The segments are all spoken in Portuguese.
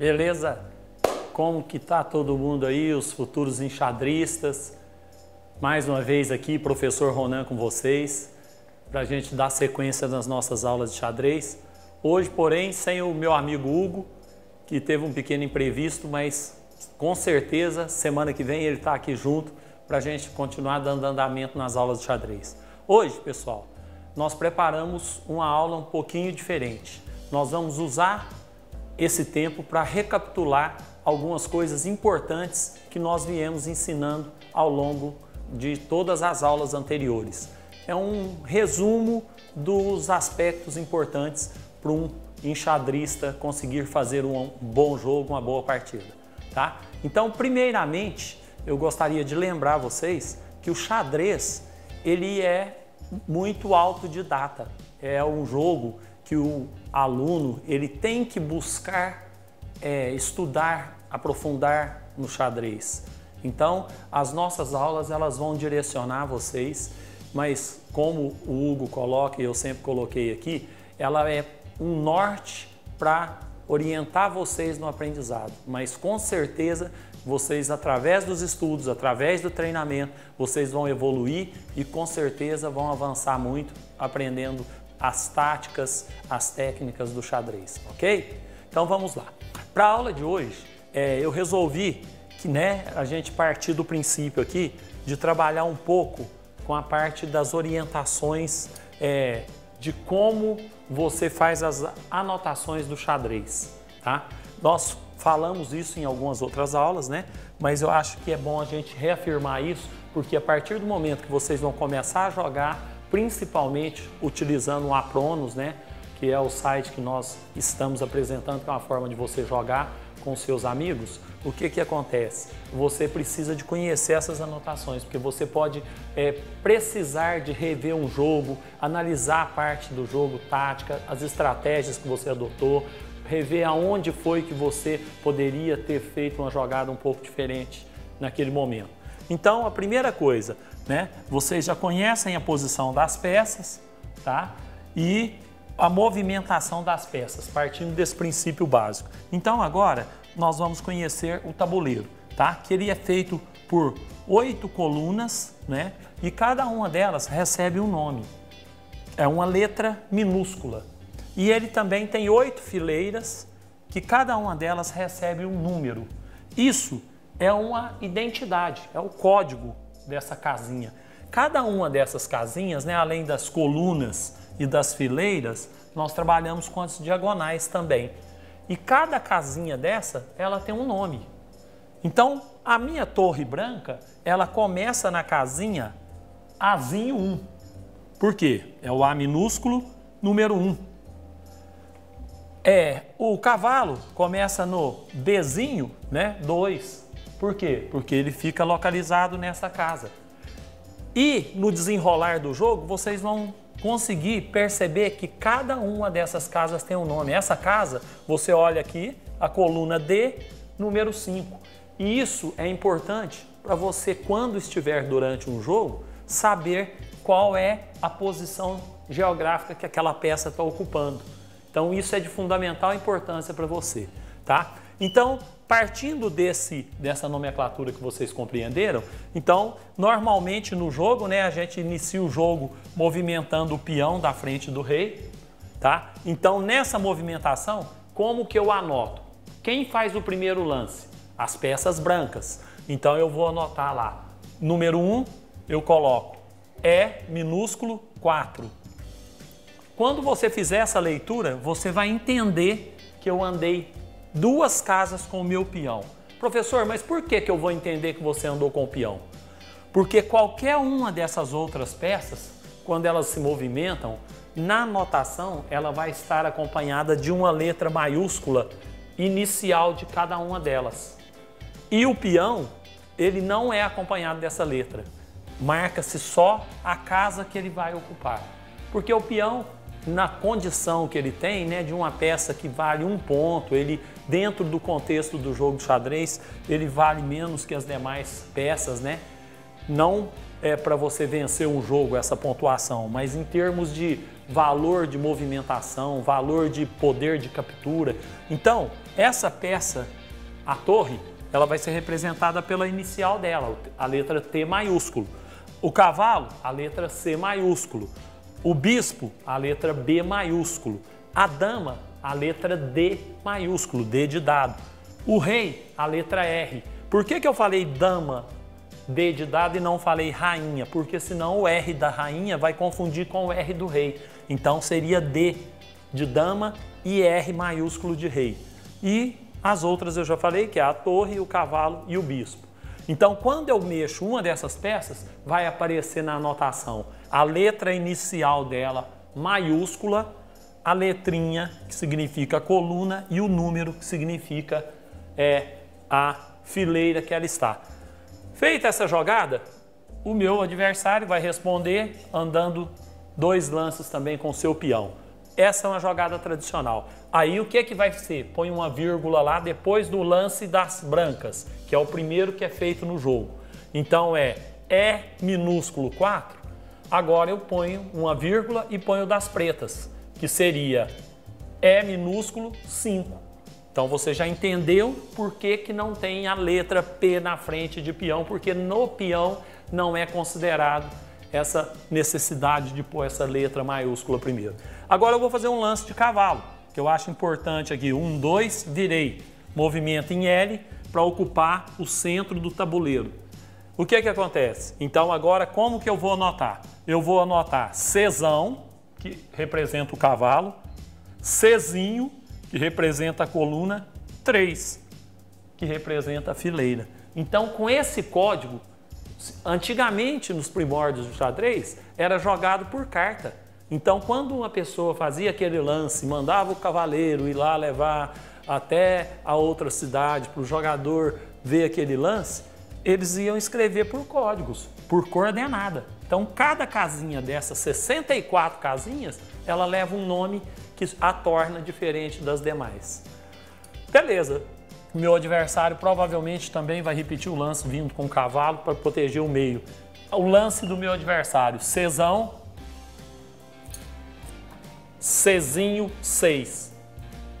Beleza? Como que tá todo mundo aí, os futuros enxadristas? Mais uma vez aqui, professor Ronan com vocês, para a gente dar sequência nas nossas aulas de xadrez. Hoje, porém, sem o meu amigo Hugo, que teve um pequeno imprevisto, mas com certeza semana que vem ele está aqui junto para a gente continuar dando andamento nas aulas de xadrez. Hoje, pessoal, nós preparamos uma aula um pouquinho diferente. Nós vamos usar esse tempo para recapitular algumas coisas importantes que nós viemos ensinando ao longo de todas as aulas anteriores. É um resumo dos aspectos importantes para um enxadrista conseguir fazer um bom jogo, uma boa partida, tá? Então, primeiramente, eu gostaria de lembrar vocês que o xadrez, ele é muito autodidata. É um jogo que o aluno ele tem que buscar estudar, aprofundar no xadrez. Então, as nossas aulas elas vão direcionar vocês, mas como o Hugo coloca e eu sempre coloquei aqui, ela é um norte para orientar vocês no aprendizado. Mas com certeza vocês, através dos estudos, através do treinamento, vocês vão evoluir e com certeza vão avançar muito aprendendo as táticas, as técnicas do xadrez, ok? Então vamos lá. Para a aula de hoje, eu resolvi que a gente partir do princípio aqui de trabalhar um pouco com a parte das orientações de como você faz as anotações do xadrez, tá? Nós falamos isso em algumas outras aulas, mas eu acho que é bom a gente reafirmar isso, porque a partir do momento que vocês vão começar a jogar, principalmente utilizando o Apronos, que é o site que nós estamos apresentando, que é uma forma de você jogar com seus amigos, o que acontece? Você precisa de conhecer essas anotações, porque você pode precisar de rever um jogo, analisar a parte do jogo, tática, as estratégias que você adotou, rever aonde foi que você poderia ter feito uma jogada um pouco diferente naquele momento. Então, a primeira coisa, vocês já conhecem a posição das peças, tá? E a movimentação das peças, partindo desse princípio básico. Então agora nós vamos conhecer o tabuleiro, tá? Que ele é feito por 8 colunas, e cada uma delas recebe um nome. É uma letra minúscula. E ele também tem 8 fileiras, que cada uma delas recebe um número. Isso é uma identidade, é o código dessa casinha. Cada uma dessas casinhas, além das colunas e das fileiras, nós trabalhamos com as diagonais também. E cada casinha dessa, ela tem um nome. Então, a minha torre branca, ela começa na casinha Azinho 1. Por quê? É o A minúsculo, número 1. O cavalo começa no Bzinho, 2. Por quê? Porque ele fica localizado nessa casa. E no desenrolar do jogo, vocês vão conseguir perceber que cada uma dessas casas tem um nome. Essa casa, você olha aqui, a coluna D, número 5. E isso é importante para você, quando estiver durante um jogo, saber qual é a posição geográfica que aquela peça está ocupando. Então, isso é de fundamental importância para você, tá? Então, partindo dessa nomenclatura que vocês compreenderam, então, normalmente no jogo, a gente inicia o jogo movimentando o peão da frente do rei, tá? Então, nessa movimentação, como que eu anoto? Quem faz o primeiro lance? As peças brancas. Então, eu vou anotar lá. Número 1, eu coloco E minúsculo 4. Quando você fizer essa leitura, você vai entender que eu andei 2 casas com o meu peão. Professor, mas por que eu vou entender que você andou com o peão? Porque qualquer uma dessas outras peças, quando elas se movimentam, na notação ela vai estar acompanhada de uma letra maiúscula inicial de cada uma delas. E o peão, ele não é acompanhado dessa letra. Marca-se só a casa que ele vai ocupar. Porque o peão, na condição que ele tem, de uma peça que vale 1 ponto, ele, dentro do contexto do jogo de xadrez, ele vale menos que as demais peças, Não é para você vencer um jogo essa pontuação, mas em termos de valor de movimentação, valor de poder de captura. Então, essa peça, a torre, ela vai ser representada pela inicial dela, a letra T maiúsculo. O cavalo, a letra C maiúsculo. O bispo, a letra B maiúsculo. A dama, a letra D maiúsculo, D de dado. O rei, a letra R. Por que eu falei dama, D de dado, e não falei rainha? Porque senão o R da rainha vai confundir com o R do rei. Então seria D de dama e R maiúsculo de rei. E as outras eu já falei, que é a torre, o cavalo e o bispo. Então, quando eu mexo uma dessas peças, vai aparecer na anotação a letra inicial dela, maiúscula, a letrinha, que significa coluna, e o número, que significa a fileira que ela está. Feita essa jogada, o meu adversário vai responder andando 2 lances também com o seu peão. Essa é uma jogada tradicional. Aí o que vai ser? Põe uma vírgula lá depois do lance das brancas, que é o primeiro que é feito no jogo. Então é E minúsculo 4, agora eu ponho uma vírgula e ponho das pretas, que seria E minúsculo 5. Então você já entendeu por que não tem a letra P na frente de peão, porque no peão não é considerado essa necessidade de pôr essa letra maiúscula primeiro. Agora eu vou fazer um lance de cavalo, que eu acho importante aqui. 1, 2, virei. Movimento em L para ocupar o centro do tabuleiro. O que acontece? Então agora como que eu vou anotar? Eu vou anotar Czão, que representa o cavalo, Czinho, que representa a coluna, 3, que representa a fileira. Então com esse código, antigamente nos primórdios do xadrez, era jogado por carta. Então quando uma pessoa fazia aquele lance, mandava o cavaleiro ir lá levar até a outra cidade para o jogador ver aquele lance, eles iam escrever por códigos, por coordenada. Então cada casinha dessas 64 casinhas, ela leva um nome que a torna diferente das demais. Beleza. O meu adversário provavelmente também vai repetir o lance vindo com o cavalo para proteger o meio. O lance do meu adversário, Czão, Czinho 6.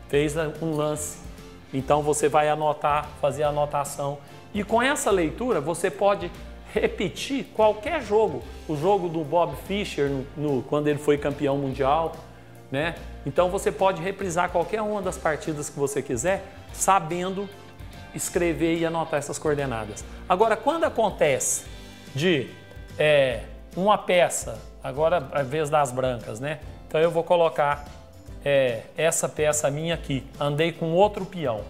Fez um lance. Então você vai anotar, fazer a anotação. E com essa leitura você pode repetir qualquer jogo. O jogo do Bob Fischer quando ele foi campeão mundial, né? Então você pode reprisar qualquer uma das partidas que você quiser, sabendo escrever e anotar essas coordenadas. Agora, quando acontece de uma peça, agora a vez das brancas, né? Então eu vou colocar essa peça minha aqui, andei com outro peão,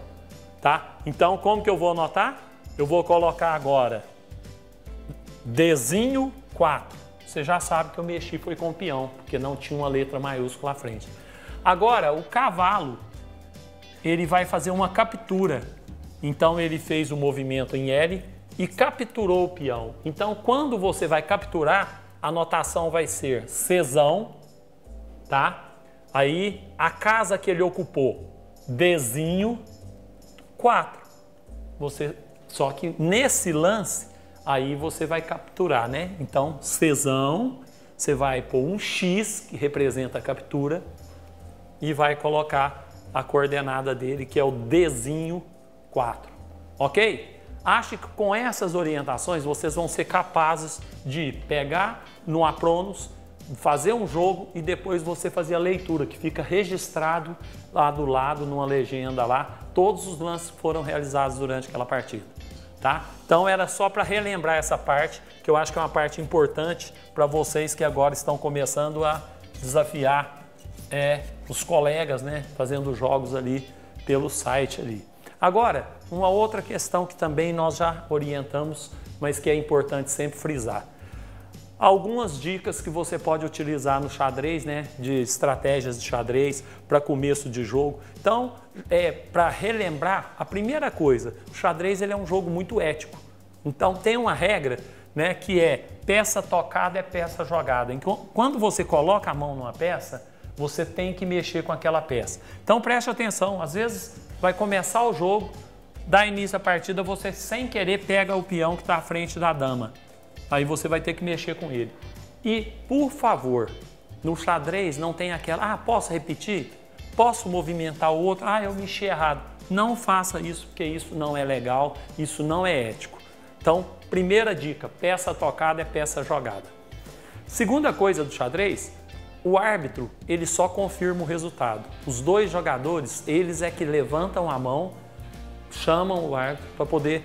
tá? Então como que eu vou anotar? Eu vou colocar agora Dzinho 4. Você já sabe que eu mexi foi com o peão, porque não tinha uma letra maiúscula à frente. Agora, o cavalo, ele vai fazer uma captura. Então, ele fez o movimento em L e capturou o peão. Então, quando você vai capturar, a anotação vai ser Czão, tá? Aí, a casa que ele ocupou, Dzinho 4. Só que nesse lance, aí você vai capturar, né? Então, Czão, você vai pôr um X, que representa a captura, e vai colocar a coordenada dele, que é o Dzinho 4. Ok? Acho que com essas orientações vocês vão ser capazes de pegar no Apronos, fazer um jogo e depois você fazer a leitura, que fica registrado lá do lado, numa legenda lá, todos os lances que foram realizados durante aquela partida. Tá? Então era só para relembrar essa parte, que eu acho que é uma parte importante para vocês que agora estão começando a desafiar os colegas, né, fazendo jogos ali pelo site ali. Agora, uma outra questão que também nós já orientamos, mas que é importante sempre frisar. Algumas dicas que você pode utilizar no xadrez, né, de estratégias de xadrez para começo de jogo. Então, para relembrar, a primeira coisa, o xadrez ele é um jogo muito ético. Então, tem uma regra, né, que é peça tocada é peça jogada. Então, quando você coloca a mão numa peça, você tem que mexer com aquela peça. Então, preste atenção, às vezes vai começar o jogo, dá início à partida, você sem querer pega o peão que está à frente da dama. Aí você vai ter que mexer com ele. E, por favor, No xadrez não tem aquela, posso repetir? Posso movimentar o outro? Eu mexi errado. Não faça isso, porque isso não é legal, isso não é ético. Então, primeira dica, peça tocada é peça jogada. Segunda coisa do xadrez, o árbitro, ele só confirma o resultado. Os dois jogadores, eles é que levantam a mão, chamam o árbitro para poder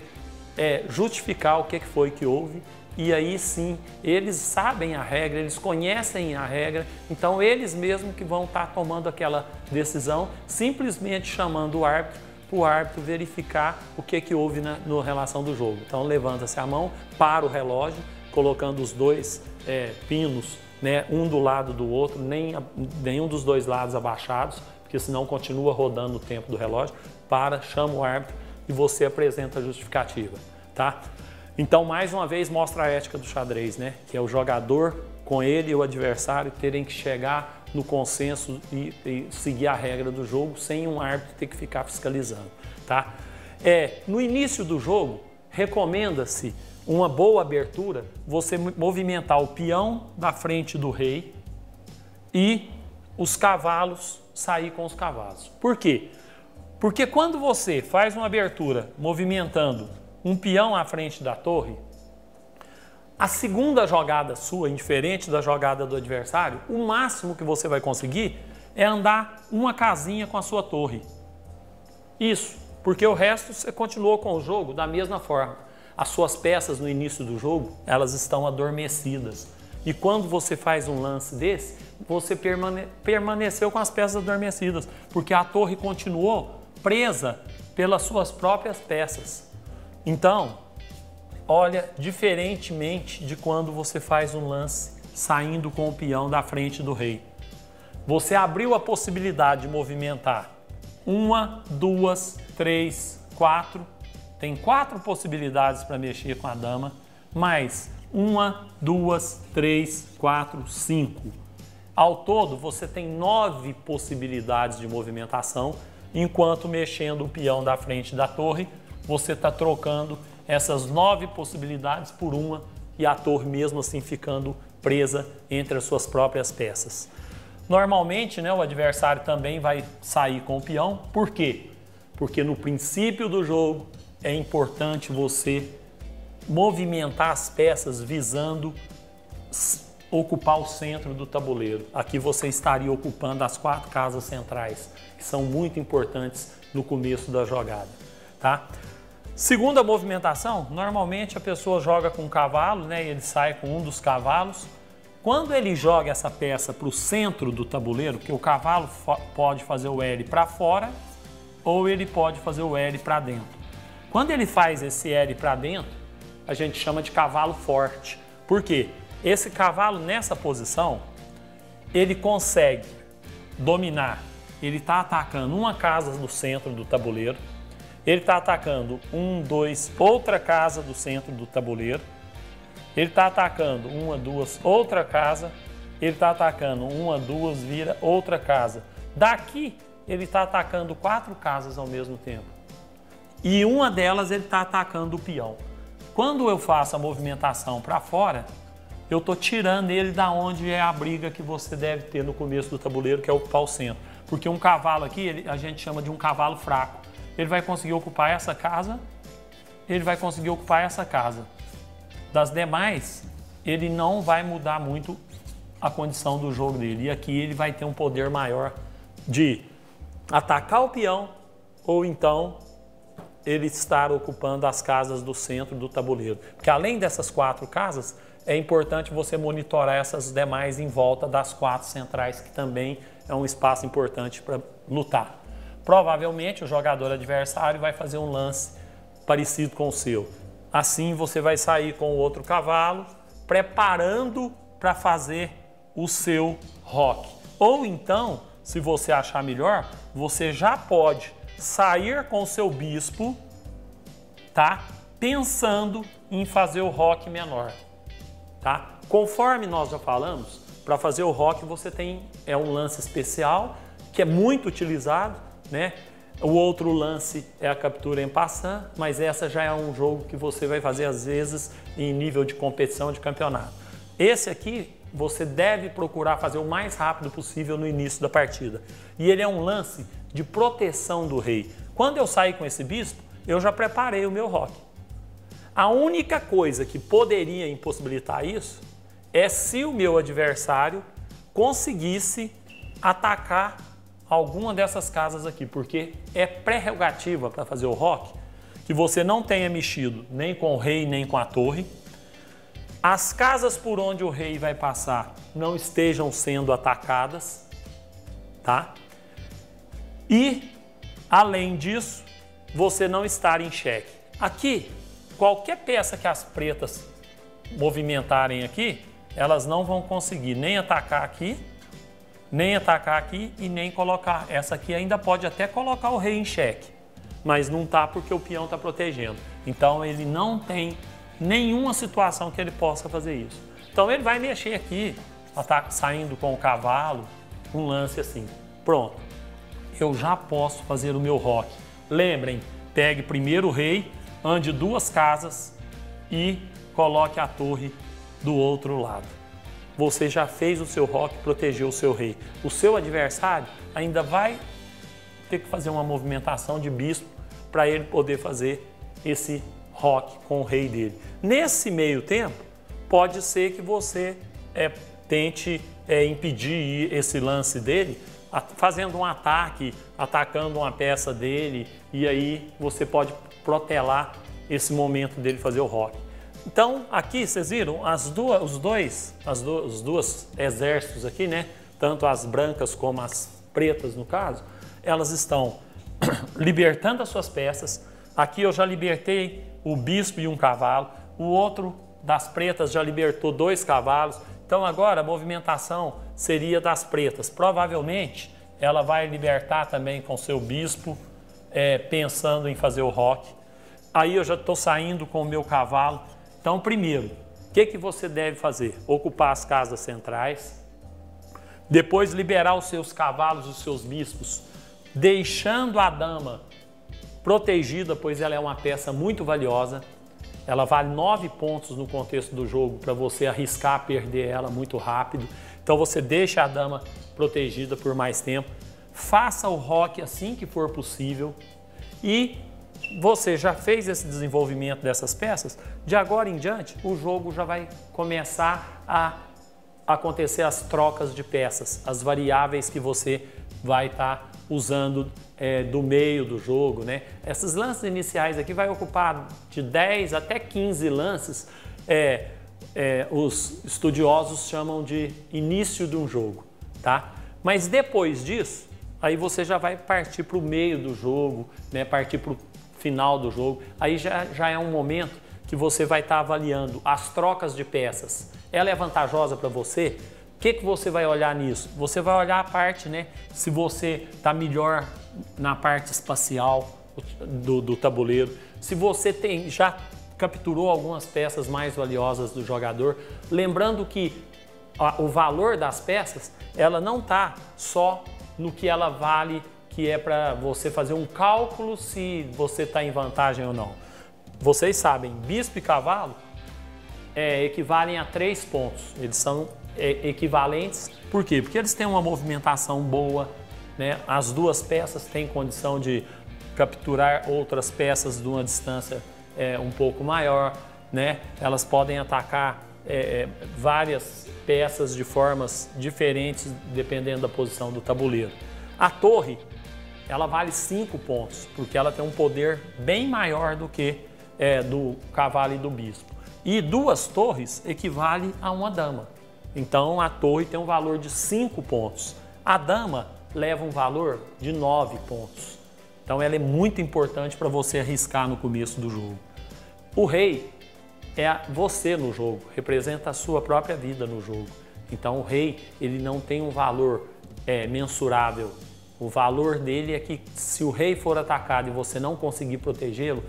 justificar o que foi que houve. E aí sim, eles sabem a regra, eles conhecem a regra, então eles mesmos que vão estar tomando aquela decisão, simplesmente chamando o árbitro, para o árbitro verificar o que houve na relação do jogo. Então levanta-se a mão, para o relógio, colocando os dois pinos, né, um do lado do outro, nenhum dos dois lados abaixados, porque senão continua rodando o tempo do relógio, chama o árbitro e você apresenta a justificativa, tá? Então, mais uma vez, mostra a ética do xadrez, né? Que é o jogador com ele e o adversário terem que chegar no consenso e seguir a regra do jogo sem um árbitro ter que ficar fiscalizando, tá? No início do jogo, recomenda-se uma boa abertura, você movimentar o peão da frente do rei e os cavalos, sair com os cavalos. Por quê? Porque quando você faz uma abertura movimentando um peão à frente da torre, a segunda jogada sua, indiferente da jogada do adversário, o máximo que você vai conseguir é andar uma casinha com a sua torre. Isso, porque o resto você continuou com o jogo da mesma forma. As suas peças no início do jogo, elas estão adormecidas. E quando você faz um lance desse, você permaneceu com as peças adormecidas, porque a torre continuou presa pelas suas próprias peças. Então, olha, diferentemente de quando você faz um lance saindo com o peão da frente do rei. Você abriu a possibilidade de movimentar 1, 2, 3, 4. Tem 4 possibilidades para mexer com a dama, mais 1, 2, 3, 4, 5. Ao todo, você tem 9 possibilidades de movimentação, enquanto mexendo o peão da frente da torre, você está trocando essas 9 possibilidades por uma e a torre mesmo assim ficando presa entre as suas próprias peças. Normalmente, né, o adversário também vai sair com o peão. Por quê? Porque no princípio do jogo é importante você movimentar as peças visando ocupar o centro do tabuleiro. Aqui você estaria ocupando as 4 casas centrais, que são muito importantes no começo da jogada, tá? Segunda movimentação, normalmente a pessoa joga com um cavalo, né? Ele sai com um dos cavalos. Quando ele joga essa peça para o centro do tabuleiro, que o cavalo pode fazer o L para fora ou ele pode fazer o L para dentro. Quando ele faz esse L para dentro, a gente chama de cavalo forte. Por quê? Esse cavalo nessa posição, ele consegue dominar. Ele está atacando uma casa do centro do tabuleiro. Ele está atacando 1, 2, outra casa do centro do tabuleiro. Ele está atacando 1, 2, outra casa. Ele está atacando 1, 2, vira outra casa. Daqui, ele está atacando 4 casas ao mesmo tempo. E uma delas ele está atacando o peão. Quando eu faço a movimentação para fora, eu estou tirando ele da onde é a briga que você deve ter no começo do tabuleiro, que é ocupar o centro. Porque um cavalo aqui, a gente chama de um cavalo fraco. Ele vai conseguir ocupar essa casa, ele vai conseguir ocupar essa casa. Das demais, ele não vai mudar muito a condição do jogo dele. E aqui ele vai ter um poder maior de atacar o peão ou então ele estar ocupando as casas do centro do tabuleiro. Porque além dessas 4 casas, é importante você monitorar essas demais em volta das 4 centrais, que também é um espaço importante para lutar. Provavelmente o jogador adversário vai fazer um lance parecido com o seu. Assim você vai sair com o outro cavalo, preparando para fazer o seu roque. Ou então, se você achar melhor, você já pode sair com o seu bispo, tá? Pensando em fazer o roque menor, tá? Conforme nós já falamos, para fazer o roque você tem um lance especial que é muito utilizado, né? O outro lance é a captura en passant, mas essa já é um jogo que você vai fazer às vezes em nível de competição de campeonato. Esse aqui você deve procurar fazer o mais rápido possível no início da partida. E ele é um lance de proteção do rei. Quando eu saí com esse bispo, eu já preparei o meu roque. A única coisa que poderia impossibilitar isso é se o meu adversário conseguisse atacar alguma dessas casas aqui, porque é prerrogativa para fazer o roque que você não tenha mexido nem com o rei nem com a torre. As casas por onde o rei vai passar não estejam sendo atacadas, tá? E, além disso, você não estar em xeque. Aqui, qualquer peça que as pretas movimentarem aqui, elas não vão conseguir nem atacar aqui e nem colocar. Essa aqui ainda pode até colocar o rei em xeque, mas não tá porque o peão está protegendo. Então ele não tem nenhuma situação que ele possa fazer isso. Então ele vai mexer aqui, saindo com o cavalo, um lance assim. Pronto, eu já posso fazer o meu roque. Lembrem, pegue primeiro o rei, ande 2 casas e coloque a torre do outro lado. Você já fez o seu roque, protegeu o seu rei. O seu adversário ainda vai ter que fazer uma movimentação de bispo para ele poder fazer esse roque com o rei dele. Nesse meio tempo, pode ser que você tente impedir esse lance dele, fazendo um ataque, atacando uma peça dele, e aí você pode protelar esse momento dele fazer o roque. Então, aqui, vocês viram, os dois exércitos aqui, né? Tanto as brancas como as pretas, no caso, elas estão libertando as suas peças. Aqui eu já libertei o bispo e um cavalo. O outro das pretas já libertou 2 cavalos. Então, agora a movimentação seria das pretas. Provavelmente, ela vai libertar também com seu bispo, pensando em fazer o roque. Aí eu já estou saindo com o meu cavalo. Então, primeiro, o que você deve fazer? Ocupar as casas centrais, depois liberar os seus cavalos, os seus bispos, deixando a dama protegida, pois ela é uma peça muito valiosa. Ela vale 9 pontos no contexto do jogo para você arriscar perder ela muito rápido. Então você deixa a dama protegida por mais tempo, faça o roque assim que for possível e você já fez esse desenvolvimento dessas peças, de agora em diante o jogo já vai começar a acontecer as trocas de peças, as variáveis que você vai estar usando do meio do jogo, né? Esses lances iniciais aqui vai ocupar de 10 até 15 lances, os estudiosos chamam de início de um jogo, tá? Mas depois disso, aí você já vai partir para o meio do jogo, né? Partir para o final do jogo, aí já é um momento que você vai estar avaliando as trocas de peças. Ela é vantajosa para você? O que você vai olhar nisso? Você vai olhar a parte, né? Se você está melhor na parte espacial do tabuleiro, se você já capturou algumas peças mais valiosas do jogador, lembrando que o valor das peças, ela não está só no que ela vale, que é para você fazer um cálculo se você está em vantagem ou não. Vocês sabem, bispo e cavalo equivalem a 3 pontos. Eles são equivalentes. Por quê? Porque eles têm uma movimentação boa, né? As 2 peças têm condição de capturar outras peças de uma distância um pouco maior, né? Elas podem atacar várias peças de formas diferentes dependendo da posição do tabuleiro. A torre, ela vale 5 pontos, porque ela tem um poder bem maior do que do cavalo e do bispo. E 2 torres equivale a uma dama. Então a torre tem um valor de 5 pontos. A dama leva um valor de 9 pontos. Então ela é muito importante para você arriscar no começo do jogo. O rei é você no jogo, representa a sua própria vida no jogo. Então o rei, ele não tem um valor mensurável. O valor dele é que se o rei for atacado e você não conseguir protegê-lo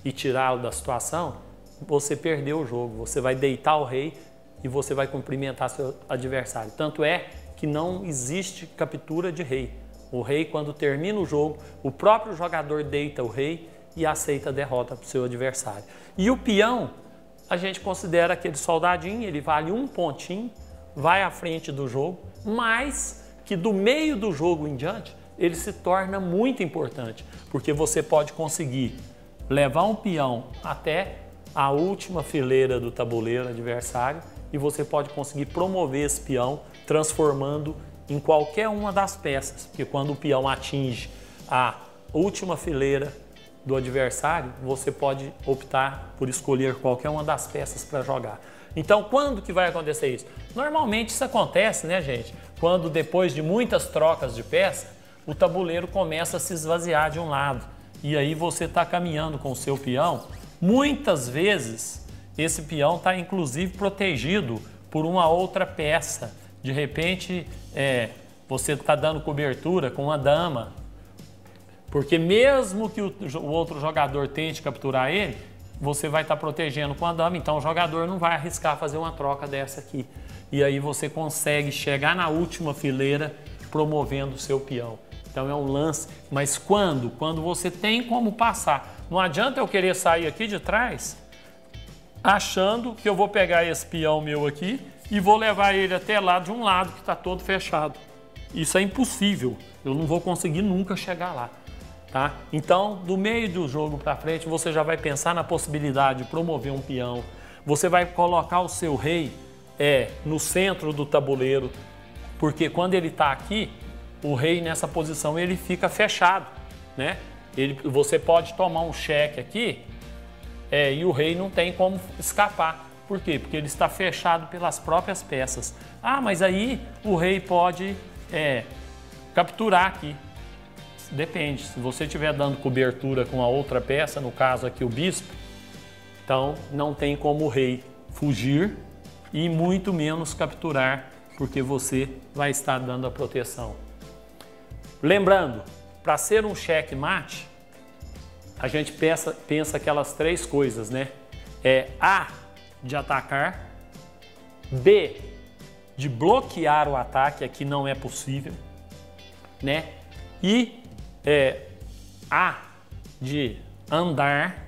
e tirá-lo da situação, você perdeu o jogo. Você vai deitar o rei e você vai cumprimentar seu adversário. Tanto é que não existe captura de rei. O rei, quando termina o jogo, o próprio jogador deita o rei e aceita a derrota para o seu adversário. E o peão, a gente considera aquele soldadinho, ele vale 1 pontinho. vai à frente do jogo, mas que do meio do jogo em diante, ele se torna muito importante, porque você pode conseguir levar um peão até a última fileira do tabuleiro adversário e você pode conseguir promover esse peão transformando em qualquer uma das peças, porque quando o peão atinge a última fileira do adversário, você pode optar por escolher qualquer uma das peças para jogar. Então, quando que vai acontecer isso? Normalmente isso acontece, né, gente? Quando depois de muitas trocas de peça, o tabuleiro começa a se esvaziar de um lado. E aí você está caminhando com o seu peão. Muitas vezes, esse peão está inclusive protegido por uma outra peça. De repente, você está dando cobertura com uma dama. Porque mesmo que o outro jogador tente capturar ele, você vai estar protegendo com a dama, então o jogador não vai arriscar fazer uma troca dessa aqui. E aí você consegue chegar na última fileira promovendo o seu peão. Então é um lance, mas quando você tem como passar. Não adianta eu querer sair aqui de trás achando que eu vou pegar esse peão meu aqui e vou levar ele até lá de um lado que está todo fechado. Isso é impossível, eu não vou conseguir nunca chegar lá. Tá? Então, do meio do jogo para frente, você já vai pensar na possibilidade de promover um peão. Você vai colocar o seu rei no centro do tabuleiro, porque quando ele está aqui, o rei nessa posição ele fica fechado, né? Você pode tomar um cheque aqui e o rei não tem como escapar. Por quê? Porque ele está fechado pelas próprias peças. Ah, mas aí o rei pode capturar aqui. Depende, se você estiver dando cobertura com a outra peça, no caso aqui o bispo, então não tem como o rei fugir e muito menos capturar, porque você vai estar dando a proteção. Lembrando, para ser um checkmate, a gente pensa aquelas três coisas, né? A, de atacar, B, de bloquear o ataque, aqui não é possível, né? E A, de andar,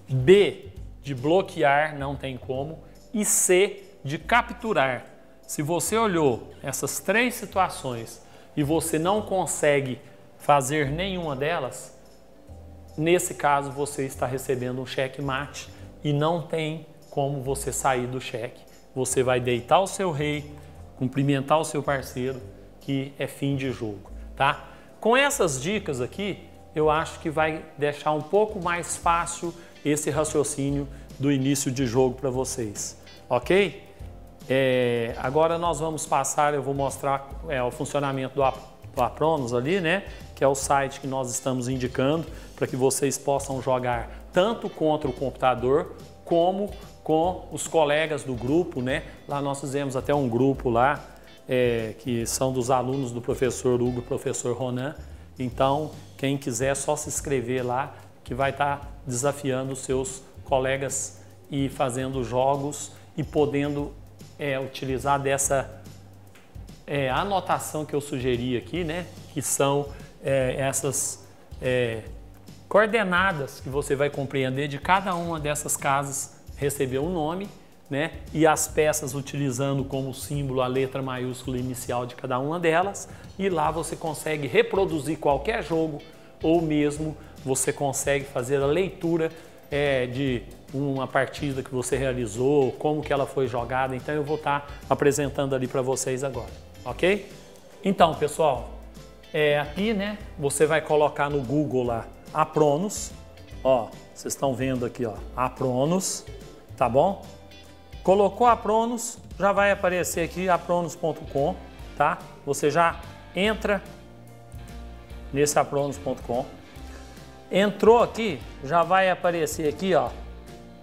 B, de bloquear, não tem como, e C, de capturar. Se você olhou essas três situações e você não consegue fazer nenhuma delas, nesse caso você está recebendo um checkmate e não tem como você sair do cheque. Você vai deitar o seu rei, cumprimentar o seu parceiro, que é fim de jogo, tá? Com essas dicas aqui, eu acho que vai deixar um pouco mais fácil esse raciocínio do início de jogo para vocês, ok? Agora nós vamos passar, eu vou mostrar o funcionamento do Apronos ali, né? Que é o site que nós estamos indicando para que vocês possam jogar tanto contra o computador como com os colegas do grupo, né? Lá nós fizemos até um grupo lá, que são dos alunos do professor Hugo e professor Ronan. Então, quem quiser, é só se inscrever lá, que vai estar desafiando os seus colegas e fazendo jogos e podendo utilizar dessa anotação que eu sugeri aqui, né? Que são essas coordenadas que você vai compreender de cada uma dessas casas receber um nome, né? E as peças utilizando como símbolo a letra maiúscula inicial de cada uma delas, e lá você consegue reproduzir qualquer jogo ou mesmo você consegue fazer a leitura de uma partida que você realizou, como que ela foi jogada. Então eu vou estar apresentando ali para vocês agora, ok? Então, pessoal, aqui, né, você vai colocar no Google lá Apronos, ó, vocês estão vendo aqui, ó, Apronos, tá bom? Colocou Apronos, já vai aparecer aqui apronos.com, tá? Você já entra nesse apronos.com. Entrou aqui, já vai aparecer aqui, ó,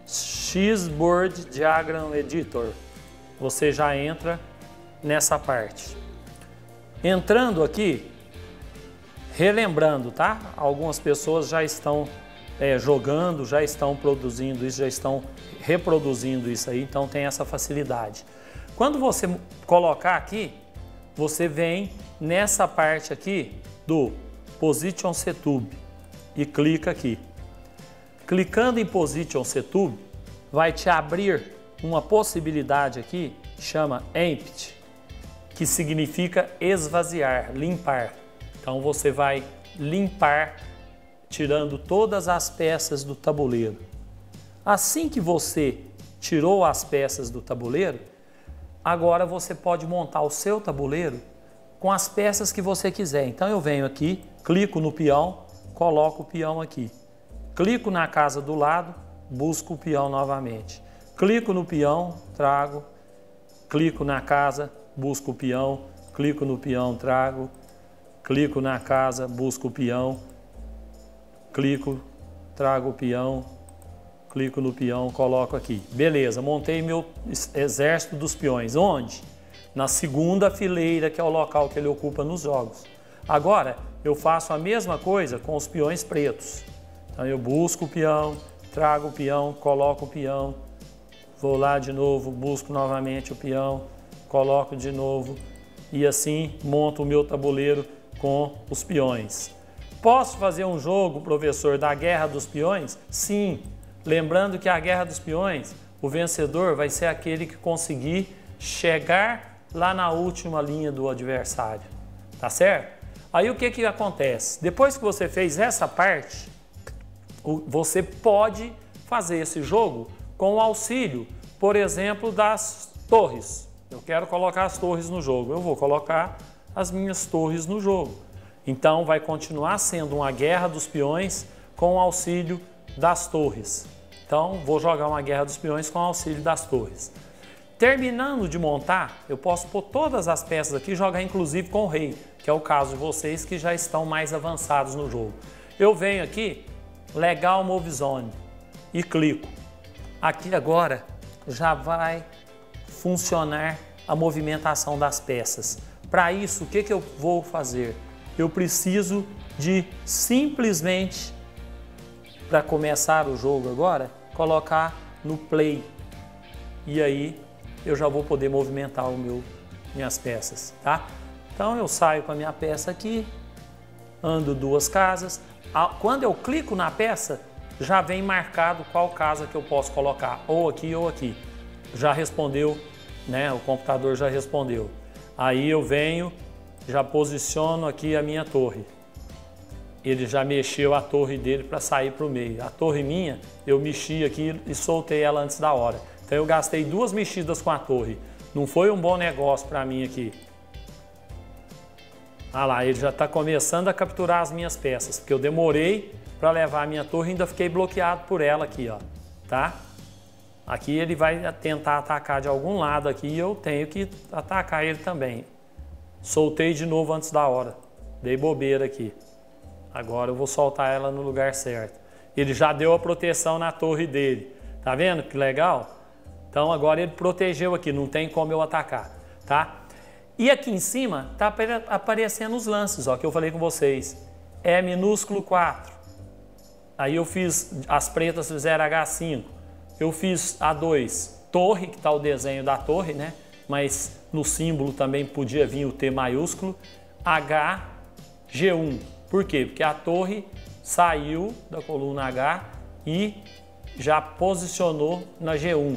Xboard Diagram Editor. Você já entra nessa parte. Entrando aqui, relembrando, tá? Algumas pessoas já estão jogando, já estão produzindo isso, já estão reproduzindo isso aí, então tem essa facilidade. Quando você colocar aqui, você vem nessa parte aqui do Position Setup e clica aqui. Clicando em Position Setup, vai te abrir uma possibilidade aqui chama empty, que significa esvaziar, limpar. Então você vai limpar, tirando todas as peças do tabuleiro. Assim que você tirou as peças do tabuleiro, agora você pode montar o seu tabuleiro com as peças que você quiser. Então eu venho aqui, clico no peão, coloco o peão aqui. Clico na casa do lado, busco o peão novamente. Clico no peão, trago. Clico na casa, busco o peão. Clico no peão, trago. Clico na casa, busco o peão. Clico, trago o peão. Clico no peão, coloco aqui. Beleza, montei meu exército dos peões. Onde? Na segunda fileira, que é o local que ele ocupa nos jogos. Agora, eu faço a mesma coisa com os peões pretos. Então eu busco o peão, trago o peão, coloco o peão, vou lá de novo, busco novamente o peão, coloco de novo e assim monto o meu tabuleiro com os peões. Posso fazer um jogo, professor, da Guerra dos Peões? Sim, lembrando que a Guerra dos Peões, o vencedor vai ser aquele que conseguir chegar lá na última linha do adversário, tá certo? Aí o que acontece? Depois que você fez essa parte, você pode fazer esse jogo com o auxílio, por exemplo, das torres. Eu quero colocar as torres no jogo, eu vou colocar as minhas torres no jogo. Então vai continuar sendo uma guerra dos peões com o auxílio das torres. Então vou jogar uma guerra dos peões com o auxílio das torres. Terminando de montar, eu posso pôr todas as peças aqui e jogar inclusive com o rei, que é o caso de vocês que já estão mais avançados no jogo. Eu venho aqui, Legal Move Zone, e clico. Aqui agora já vai funcionar a movimentação das peças. Para isso, o que eu vou fazer? Eu preciso de simplesmente, para começar o jogo agora, colocar no play. E aí eu já vou poder movimentar minhas peças, tá? Então eu saio com a minha peça aqui, ando 2 casas. Quando eu clico na peça, já vem marcado qual casa que eu posso colocar, ou aqui ou aqui. Já respondeu, né? O computador já respondeu. Aí eu venho, já posiciono aqui a minha torre. Ele já mexeu a torre dele para sair para o meio. A torre minha, eu mexi aqui e soltei ela antes da hora. Então eu gastei 2 mexidas com a torre. Não foi um bom negócio para mim aqui. Ah lá, ele já está começando a capturar as minhas peças, porque eu demorei para levar a minha torre e ainda fiquei bloqueado por ela aqui, ó, tá? Aqui ele vai tentar atacar de algum lado aqui e eu tenho que atacar ele também. Soltei de novo antes da hora, dei bobeira aqui. Agora eu vou soltar ela no lugar certo. Ele já deu a proteção na torre dele, tá vendo que legal? Então agora ele protegeu aqui, não tem como eu atacar, tá? E aqui em cima está aparecendo os lances, ó, que eu falei com vocês. É minúsculo 4. Aí eu fiz, as pretas fizeram H5. Eu fiz A2, torre, que está o desenho da torre, né? Mas no símbolo também podia vir o T maiúsculo. H, G1. Por quê? Porque a torre saiu da coluna H e já posicionou na G1,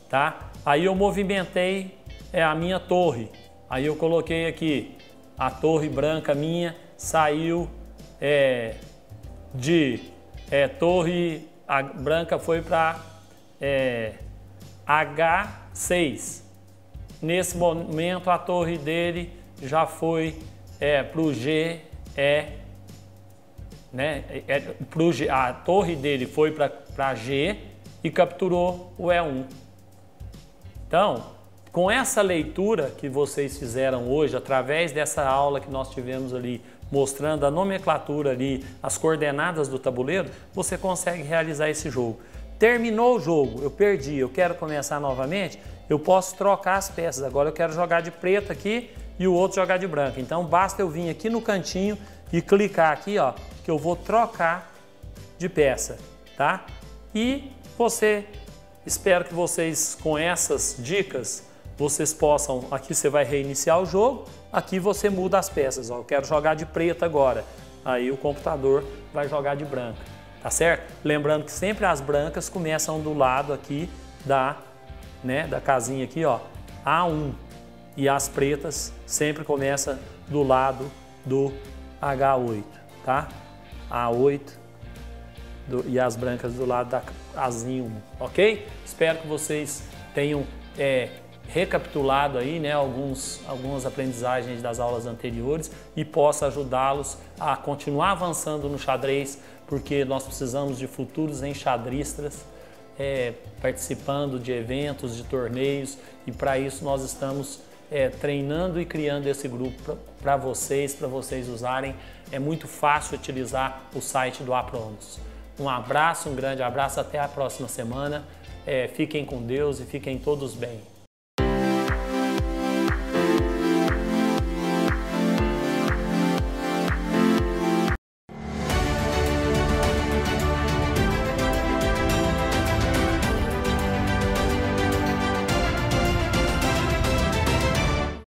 tá? Aí eu movimentei a minha torre. Aí eu coloquei aqui, a torre branca minha saiu torre branca foi para H6. Nesse momento a torre dele já foi para o GE, né? A torre dele foi para G e capturou o E1. Então, com essa leitura que vocês fizeram hoje, através dessa aula que nós tivemos ali, mostrando a nomenclatura ali, as coordenadas do tabuleiro, você consegue realizar esse jogo. Terminou o jogo, eu perdi, eu quero começar novamente, eu posso trocar as peças. Agora eu quero jogar de preto aqui e o outro jogar de branco. Então basta eu vir aqui no cantinho e clicar aqui, ó, que eu vou trocar de peça, tá? E espero que vocês, com essas dicas, vocês possam, aqui você vai reiniciar o jogo, aqui você muda as peças, ó, eu quero jogar de preto agora, aí o computador vai jogar de branca, tá certo? Lembrando que sempre as brancas começam do lado aqui da casinha aqui, ó, A1 e as pretas sempre começa do lado do H8, tá? A8 e as brancas do lado da Azinho 1, ok? Espero que vocês tenham recapitulado aí, né, algumas aprendizagens das aulas anteriores e possa ajudá-los a continuar avançando no xadrez, porque nós precisamos de futuros enxadristas participando de eventos, de torneios, e para isso nós estamos treinando e criando esse grupo para vocês usarem. É muito fácil utilizar o site do Aprônomos. Um abraço, um grande abraço, até a próxima semana. Fiquem com Deus e fiquem todos bem.